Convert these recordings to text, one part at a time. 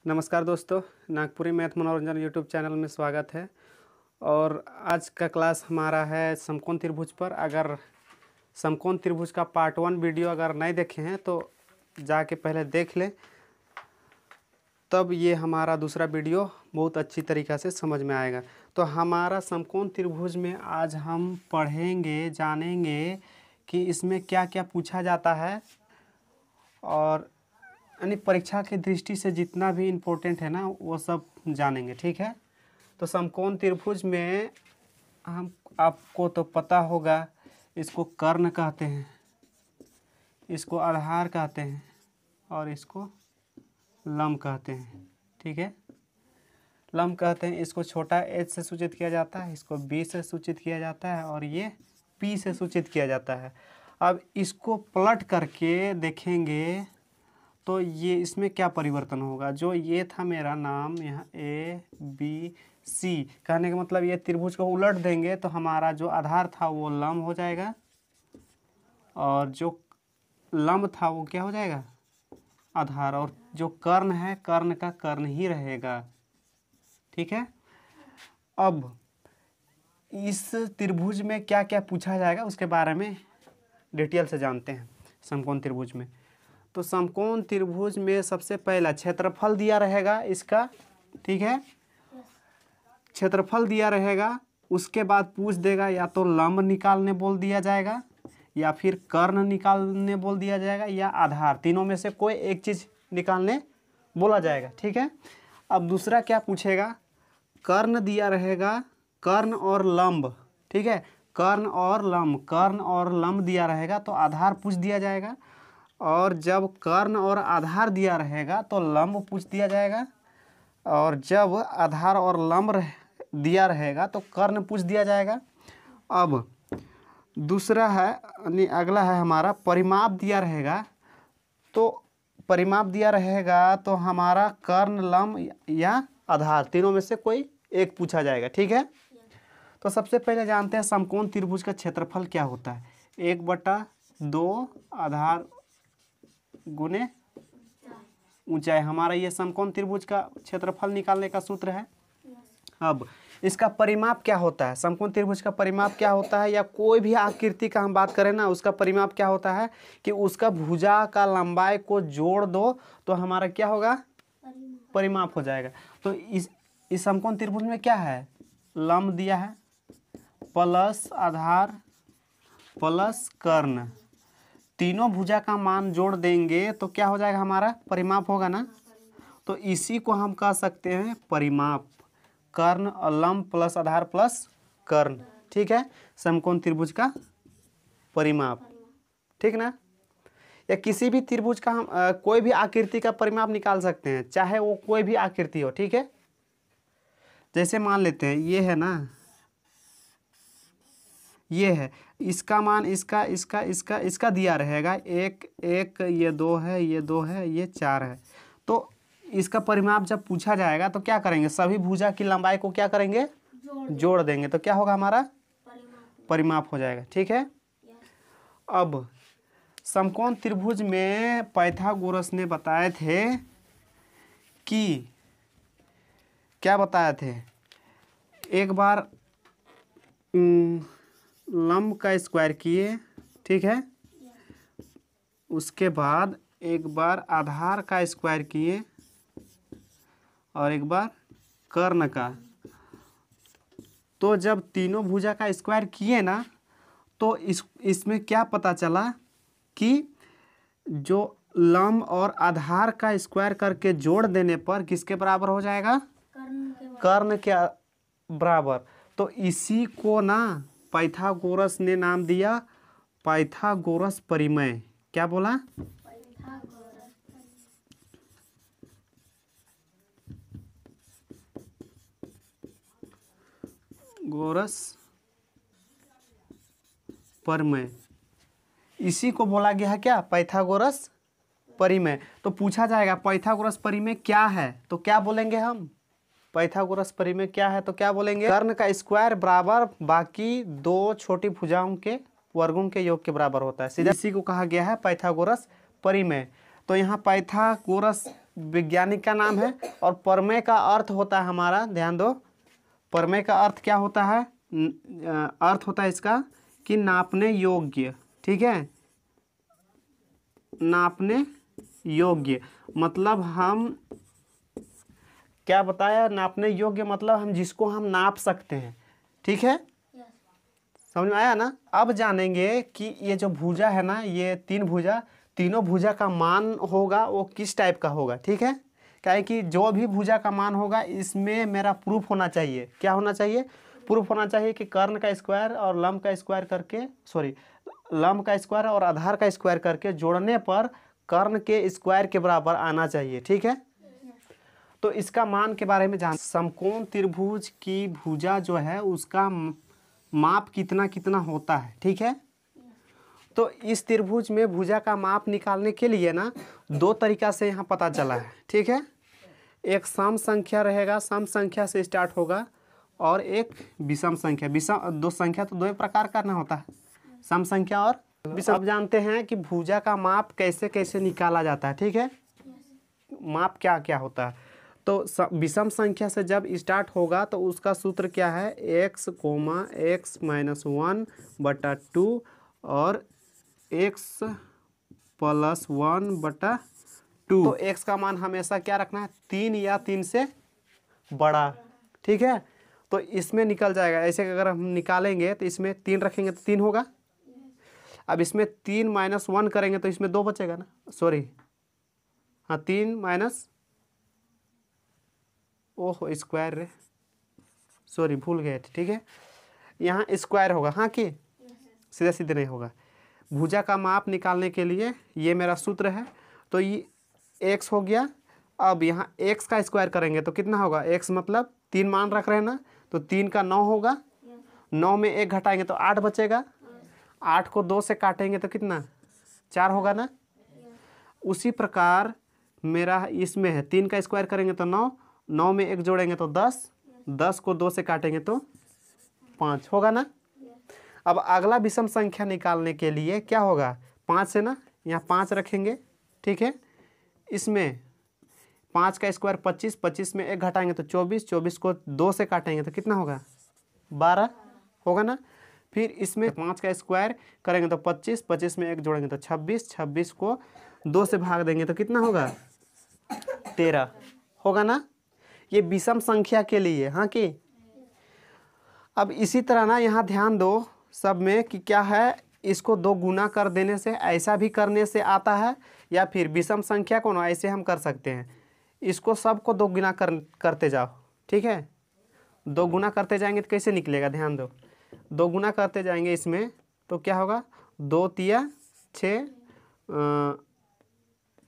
नमस्कार दोस्तों, नागपुरी मैथ मनोरंजन यूट्यूब चैनल में स्वागत है। और आज का क्लास हमारा है समकोण त्रिभुज पर। अगर समकोण त्रिभुज का पार्ट 1 वीडियो अगर नहीं देखे हैं तो जाके पहले देख लें, तब ये हमारा दूसरा वीडियो बहुत अच्छी तरीक़ा से समझ में आएगा। तो हमारा समकोण त्रिभुज में आज हम पढ़ेंगे, जानेंगे कि इसमें क्या क्या पूछा जाता है और यानी परीक्षा की दृष्टि से जितना भी इम्पोर्टेंट है ना वो सब जानेंगे। ठीक है। तो समकोण त्रिभुज में हम आपको तो पता होगा, इसको कर्ण कहते हैं, इसको आधार कहते हैं और इसको लंब कहते हैं। ठीक है। लंब कहते हैं, इसको छोटा h से सूचित किया जाता है, इसको b से सूचित किया जाता है और ये p से सूचित किया जाता है। अब इसको पलट करके देखेंगे तो ये इसमें क्या परिवर्तन होगा। जो ये था मेरा नाम, यहाँ ए बी सी कहने का मतलब ये त्रिभुज को उलट देंगे तो हमारा जो आधार था वो लंब हो जाएगा और जो लंब था वो क्या हो जाएगा, आधार। और जो कर्ण है, कर्ण का कर्ण ही रहेगा। ठीक है। अब इस त्रिभुज में क्या क्या पूछा जाएगा उसके बारे में डिटेल से जानते हैं। समकोण त्रिभुज में तो समकोण त्रिभुज में सबसे पहला क्षेत्रफल दिया रहेगा इसका। ठीक है। क्षेत्रफल दिया रहेगा, उसके बाद पूछ देगा या तो लंब निकालने बोल दिया जाएगा या फिर कर्ण निकालने बोल दिया जाएगा या आधार, तीनों में से कोई एक चीज़ निकालने बोला जाएगा। ठीक है। अब दूसरा क्या पूछेगा, कर्ण दिया रहेगा, कर्ण और लंब। ठीक है। कर्ण और लंब, कर्ण और लंब दिया रहेगा तो आधार पूछ दिया जाएगा। और जब कर्ण और आधार दिया रहेगा तो लंब पूछ दिया जाएगा। और जब आधार और लंब दिया रहेगा तो कर्ण पूछ दिया जाएगा। अब दूसरा है, अगला है हमारा परिमाप दिया रहेगा। तो परिमाप दिया रहेगा तो हमारा कर्ण, लंब या आधार, तीनों में से कोई एक पूछा जाएगा। ठीक है। तो सबसे पहले जानते हैं समकोण त्रिभुज का क्षेत्रफल क्या होता है। 1/2 आधार गुने ऊंचाई, हमारा ये समकोण त्रिभुज का क्षेत्रफल निकालने का सूत्र है। अब इसका परिमाप क्या होता है, समकोण त्रिभुज का परिमाप क्या होता है, या कोई भी आकृति का हम बात करें ना, उसका परिमाप क्या होता है कि उसका भुजा का लंबाई को जोड़ दो तो हमारा क्या होगा, परिमाप हो जाएगा। तो इस समकोण त्रिभुज में क्या है, लंब दिया है प्लस आधार प्लस कर्ण, तीनों भुजा का मान जोड़ देंगे तो क्या हो जाएगा, हमारा परिमाप होगा ना। तो इसी को हम कह सकते हैं परिमाप, कर्ण और लंब प्लस आधार प्लस कर्ण। ठीक है। समकोण त्रिभुज का परिमाप। ठीक ना। या किसी भी त्रिभुज का हम कोई भी आकृति का परिमाप निकाल सकते हैं, चाहे वो कोई भी आकृति हो। ठीक है। जैसे मान लेते हैं ये है ना, ये है, इसका मान इसका इसका इसका इसका दिया रहेगा, एक एक, ये 2 है, ये 2 है, ये 4 है। तो इसका परिमाप जब पूछा जाएगा तो क्या करेंगे, सभी भुजा की लंबाई को क्या करेंगे, जोड़ देंगे तो क्या होगा, हमारा परिमाप हो जाएगा। ठीक है। अब समकोण त्रिभुज में पाइथागोरस ने बताए थे कि क्या बताए थे, एक बार लंब का स्क्वायर किए। ठीक है। उसके बाद एक बार आधार का स्क्वायर किए और एक बार कर्ण का। तो जब तीनों भुजा का स्क्वायर किए ना तो इसमें क्या पता चला कि जो लंब और आधार का स्क्वायर करके जोड़ देने पर किसके बराबर हो जाएगा, कर्ण के बराबर। तो इसी को ना पाइथागोरस ने नाम दिया पाइथागोरस परिमेय। क्या बोला, गोरस परिमेय, इसी को बोला गया है क्या, पाइथागोरस परिमेय। तो पूछा जाएगा पाइथागोरस परिमेय क्या है तो क्या बोलेंगे हम, पाइथागोरस परिमेय क्या है तो क्या बोलेंगे, कर्ण का स्क्वायर बराबर बाकी दो छोटी भुजाओं के वर्गों के योग के बराबर होता है। सीधा इसी को कहा गया है पाइथागोरस परिमेय। तो यहाँ पाइथागोरस वैज्ञानिक का नाम है। और प्रमेय का अर्थ होता है हमारा, ध्यान दो, प्रमेय का अर्थ क्या होता है? अर्थ होता है इसका कि नापने योग्य। ठीक है, नापने योग्य मतलब हम क्या बताया? नापने योग्य मतलब हम जिसको हम नाप सकते हैं। ठीक है, समझ में आया ना? अब जानेंगे कि ये जो भुजा है ना, ये तीन भुजा, तीनों भुजा का मान होगा वो किस टाइप का होगा। ठीक है, क्या है कि जो भी भुजा का मान होगा इसमें मेरा प्रूफ होना चाहिए। क्या होना चाहिए? प्रूफ होना चाहिए कि कर्ण का स्क्वायर और लंब का स्क्वायर करके, सॉरी, लंब का स्क्वायर और आधार का स्क्वायर करके जोड़ने पर कर्ण के स्क्वायर के बराबर आना चाहिए। ठीक है, तो इसका मान के बारे में जान। समकोण त्रिभुज की भुजा जो है उसका माप कितना कितना होता है। ठीक है, तो इस त्रिभुज में भुजा का माप निकालने के लिए ना दो तरीका से यहाँ पता चला है। ठीक है, एक सम संख्या रहेगा, सम संख्या से स्टार्ट होगा, और एक विषम संख्या। विषम दो संख्या तो दो प्रकार का ना होता है, सम संख्या और विषम। अब जानते हैं कि भुजा का माप कैसे कैसे निकाला जाता है। ठीक है, माप क्या क्या होता है। तो विषम संख्या से जब स्टार्ट होगा तो उसका सूत्र क्या है? x, x-1 बटा 2 और x + 1 बटा 2। तो x का मान हमेशा क्या रखना है? 3 या 3 से बड़ा। ठीक है, तो इसमें निकल जाएगा। ऐसे अगर हम निकालेंगे तो इसमें 3 रखेंगे तो 3 होगा। अब इसमें 3 - 1 करेंगे तो इसमें 2 बचेगा ना, सॉरी, हाँ 3 माइनस, ओह स्क्वायर रे, सॉरी भूल गए थे। ठीक है, यहाँ स्क्वायर होगा, हाँ कि सीधे सीधे नहीं होगा। भुजा का माप निकालने के लिए ये मेरा सूत्र है। तो ये x हो गया। अब यहाँ x का स्क्वायर करेंगे तो कितना होगा? x मतलब 3 मान रख रहे हैं ना, तो 3 का 9 होगा। 9 में 1 घटाएंगे तो 8 बचेगा। 8 को 2 से काटेंगे तो कितना? 4 होगा ना। उसी प्रकार मेरा इसमें है, 3 का स्क्वायर करेंगे तो 9, 9 में 1 जोड़ेंगे तो 10, 10 को 2 से काटेंगे तो 5 होगा ना। अब अगला विषम संख्या निकालने के लिए क्या होगा? 5 से ना, यहाँ 5 रखेंगे। ठीक है, इसमें 5 का स्क्वायर 25, 25 में 1 घटाएंगे तो 24, 24 को 2 से काटेंगे तो कितना होगा? 12 होगा ना। फिर इसमें 5 का स्क्वायर करेंगे तो 25, 25 में 1 जोड़ेंगे तो 26, 26 को 2 से भाग देंगे तो कितना होगा? 13 होगा ना। ये विषम संख्या के लिए, हाँ कि। अब इसी तरह ना यहाँ ध्यान दो सब में कि क्या है, इसको 2 गुना कर देने से, ऐसा भी करने से आता है, या फिर विषम संख्या को ना ऐसे हम कर सकते हैं। इसको सबको 2 गुना करते जाओ। ठीक है, 2 गुना करते जाएंगे तो कैसे निकलेगा? ध्यान दो, 2 गुना करते जाएंगे इसमें तो क्या होगा? 2 तिया 6,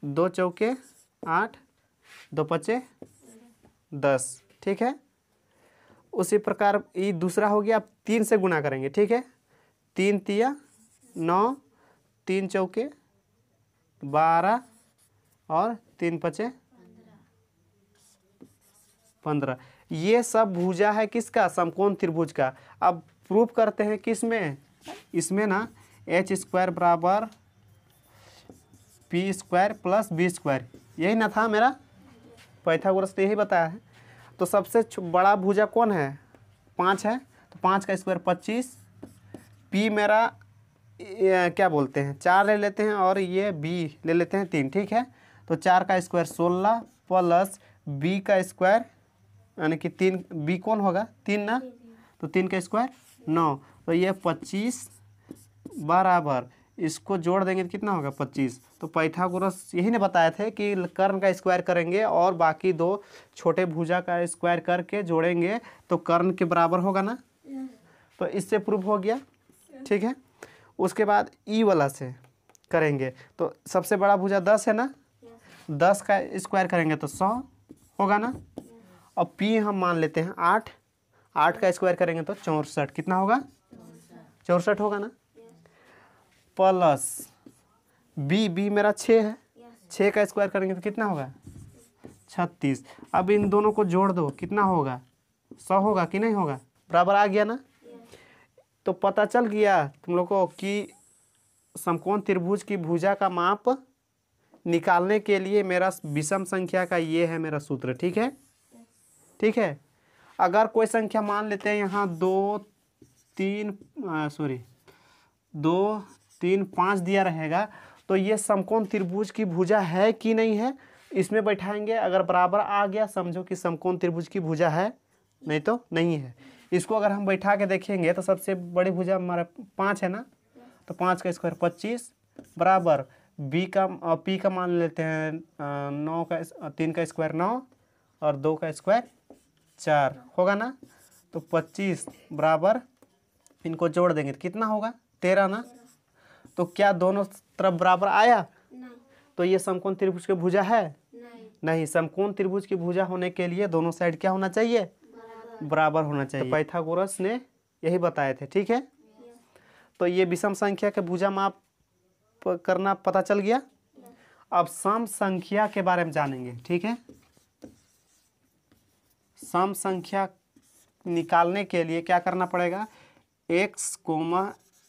2 चौके 8, 2 पचे 10। ठीक है, उसी प्रकार ये दूसरा हो गया। अब 3 से गुना करेंगे। ठीक है, 3 तिया 9, 3 चौके 12 और 3 पचे 15। ये सब भुजा है किसका? समकोण त्रिभुज का। अब प्रूफ करते हैं किस में? इसमें ना h² बराबर p² प्लस b², यही ना था मेरा पाइथागोरस ने यही बताया है। तो सबसे बड़ा भुजा कौन है? 5 है, तो 5 का स्क्वायर 25, p मेरा क्या बोलते हैं 4 ले लेते हैं, और ये b ले लेते हैं 3। ठीक है, तो 4 का स्क्वायर 16 प्लस b का स्क्वायर, यानी कि 3, b कौन होगा? 3 ना, तो 3 का स्क्वायर 9, तो ये 25 बराबर, इसको जोड़ देंगे तो कितना होगा? 25। तो पाइथागोरस यही ने बताए थे कि कर्ण का स्क्वायर करेंगे और बाकी 2 छोटे भुजा का स्क्वायर करके जोड़ेंगे तो कर्ण के बराबर होगा ना। तो इससे प्रूफ हो गया। ठीक है, उसके बाद ई वाला से करेंगे तो सबसे बड़ा भुजा 10 है ना, 10 का स्क्वायर करेंगे तो 100 होगा ना। और पी हम मान लेते हैं 8, 8 का स्क्वायर करेंगे तो 64, कितना होगा? 64 होगा ना। प्लस बी मेरा 6 है, 6 का स्क्वायर करेंगे तो कितना होगा? 36। अब इन दोनों को जोड़ दो, कितना होगा? 100 होगा कि नहीं होगा? बराबर आ गया ना। तो पता चल गया तुम लोग को कि समकोण त्रिभुज की भुजा का माप निकालने के लिए मेरा विषम संख्या का ये है मेरा सूत्र, ठीक है। ठीक है, अगर कोई संख्या मान लेते हैं यहाँ 2 3 5 दिया रहेगा, तो ये समकोण त्रिभुज की भुजा है कि नहीं है, इसमें बैठाएंगे। अगर बराबर आ गया समझो कि समकोण त्रिभुज की भुजा है, नहीं तो नहीं है। इसको अगर हम बैठा के देखेंगे तो सबसे बड़ी भुजा हमारा 5 है ना, तो 5 का स्क्वायर 25 बराबर पी का मान लेते हैं 9 का 3 का स्क्वायर 9 और 2 का स्क्वायर 4 होगा ना। तो 25 बराबर इनको जोड़ देंगे तो कितना होगा 13 ना। तो क्या दोनों तरफ बराबर आया? नहीं। तो ये समकोण त्रिभुज की भुजा है? नहीं। समकोण त्रिभुज की भुजा होने के लिए दोनों साइड क्या होना चाहिए? बराबर होना चाहिए। तो पाइथागोरस ने यही बताए थे, ठीक है। तो ये विषम संख्या के भुजा माप करना पता चल गया। अब सम संख्या के बारे में जानेंगे, ठीक है। सम संख्या निकालने के लिए क्या करना पड़ेगा? x,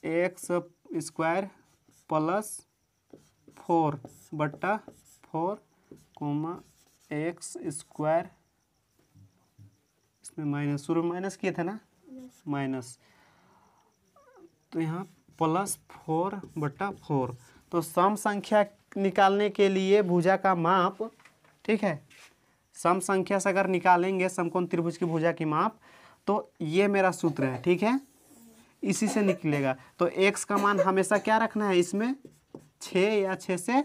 x स्क्वायर प्लस 4 बट्टा 4 x स्क्वायर, इसमें माइनस, शुरू में माइनस किए थे ना, माइनस, तो यहाँ प्लस 4 बट्टा 4। तो सम संख्या निकालने के लिए भुजा का माप, ठीक है, सम संख्या से अगर निकालेंगे समकोण त्रिभुज की भुजा की माप, तो ये मेरा सूत्र है, ठीक है, इसी से निकलेगा। तो x का मान हमेशा क्या रखना है इसमें? 6 या 6 से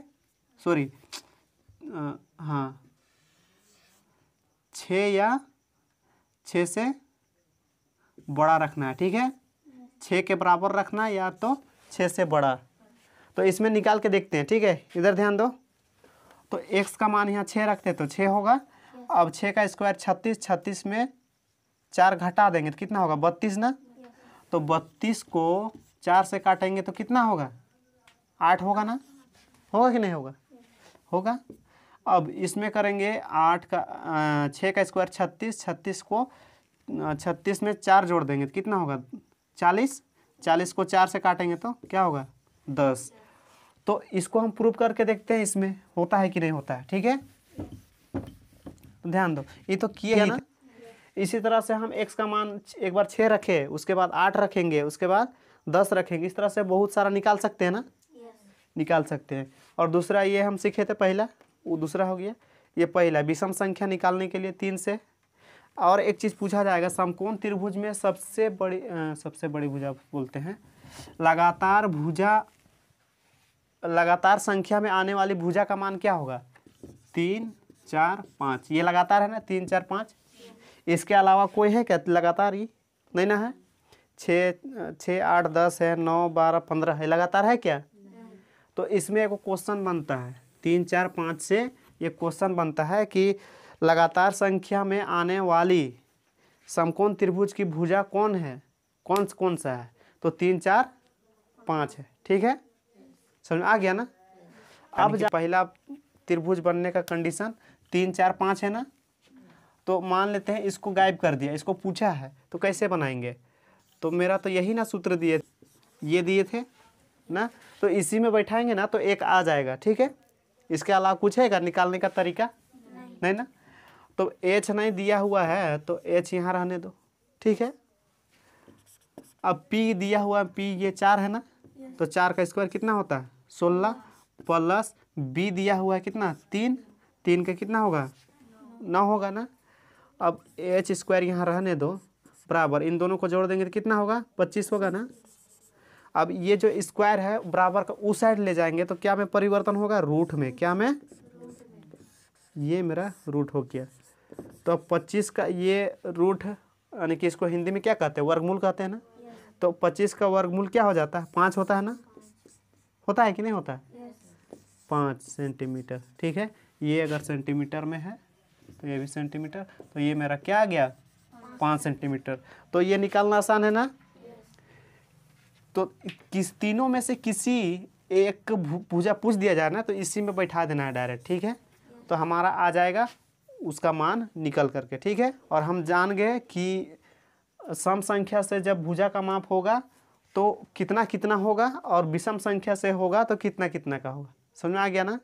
6 या 6 से बड़ा रखना है, ठीक है। 6 के बराबर रखना है या तो 6 से बड़ा। तो इसमें निकाल के देखते हैं, ठीक है, इधर ध्यान दो। तो x का मान यहाँ 6 रखते हैं तो 6 होगा। अब 6 का स्क्वायर 36, 36 में 4 घटा देंगे तो कितना होगा? 32 ना। तो 32 को 4 से काटेंगे तो कितना होगा? 8 होगा ना। होगा कि नहीं होगा? होगा। अब इसमें करेंगे 6 का स्क्वायर 36, 36 को 36 में 4 जोड़ देंगे तो कितना होगा? 40, 40 को 4 से काटेंगे तो क्या होगा? 10। तो इसको हम प्रूव करके देखते हैं इसमें होता है कि नहीं होता है, ठीक है। तो ध्यान दो, ये तो किए ना। इसी तरह से हम x का मान एक बार 6 रखे, उसके बाद 8 रखेंगे, उसके बाद 10 रखेंगे, इस तरह से बहुत सारा निकाल सकते हैं ना। निकाल सकते हैं। और दूसरा ये हम सीखे थे, पहला वो दूसरा हो गया। ये पहला विषम संख्या निकालने के लिए 3 से। और एक चीज़ पूछा जाएगा, समकोण त्रिभुज में सबसे बड़ी भुजा बोलते हैं, लगातार संख्या में आने वाली भुजा का मान क्या होगा? 3 4 5। ये लगातार है ना, 3 4 5। इसके अलावा कोई है क्या लगातार? ये नहीं ना है। 6 8 10 है, 9 12 15 है, लगातार है क्या? तो इसमें एक क्वेश्चन बनता है 3 4 5 से, ये क्वेश्चन बनता है कि लगातार संख्या में आने वाली समकोण त्रिभुज की भुजा कौन है, कौन सा है? तो 3 4 5 है, ठीक है, समझ आ गया ना। अब पहला त्रिभुज बनने का कंडीशन 3 4 5 है ना। तो मान लेते हैं इसको गायब कर दिया, इसको पूछा है तो कैसे बनाएंगे? तो मेरा तो यही ना सूत्र दिए, ये दिए थे ना, तो इसी में बैठाएंगे ना तो एक आ जाएगा, ठीक है। इसके अलावा कुछ है क्या निकालने का तरीका? नहीं ना। तो h नहीं दिया हुआ है तो h यहाँ रहने दो, ठीक है। अब p दिया हुआ है, p ये 4 है ना, तो 4 का स्क्वायर कितना होता है? 16 प्लस b दिया हुआ है कितना? 3, 3 का कितना होगा? 9 होगा ना। अब h स्क्वायर यहाँ रहने दो बराबर, इन दोनों को जोड़ देंगे तो कितना होगा? 25 होगा ना। अब ये जो स्क्वायर है बराबर का उस साइड ले जाएंगे तो क्या में परिवर्तन होगा? रूट में। क्या में? ये मेरा रूट हो गया। तो अब 25 का ये रूट, यानी कि इसको हिंदी में क्या कहते हैं? वर्गमूल कहते हैं ना। तो 25 का वर्गमूल क्या हो जाता है? 5 होता है ना। होता है कि नहीं होता है? 5 सेंटीमीटर, ठीक है। ये अगर सेंटीमीटर में है तो ये भी सेंटीमीटर, तो ये मेरा क्या आ गया? 5 सेंटीमीटर। तो ये निकालना आसान है ना। तो तीनों में से किसी एक भुजा पूछ दिया जाए ना तो इसी में बैठा देना है डायरेक्ट, ठीक है। तो हमारा आ जाएगा उसका मान निकल करके, ठीक है। और हम जान गए कि सम संख्या से जब भुजा का माप होगा तो कितना कितना होगा, और विषम संख्या से होगा तो कितना कितना का होगा। समझ में आ गया ना।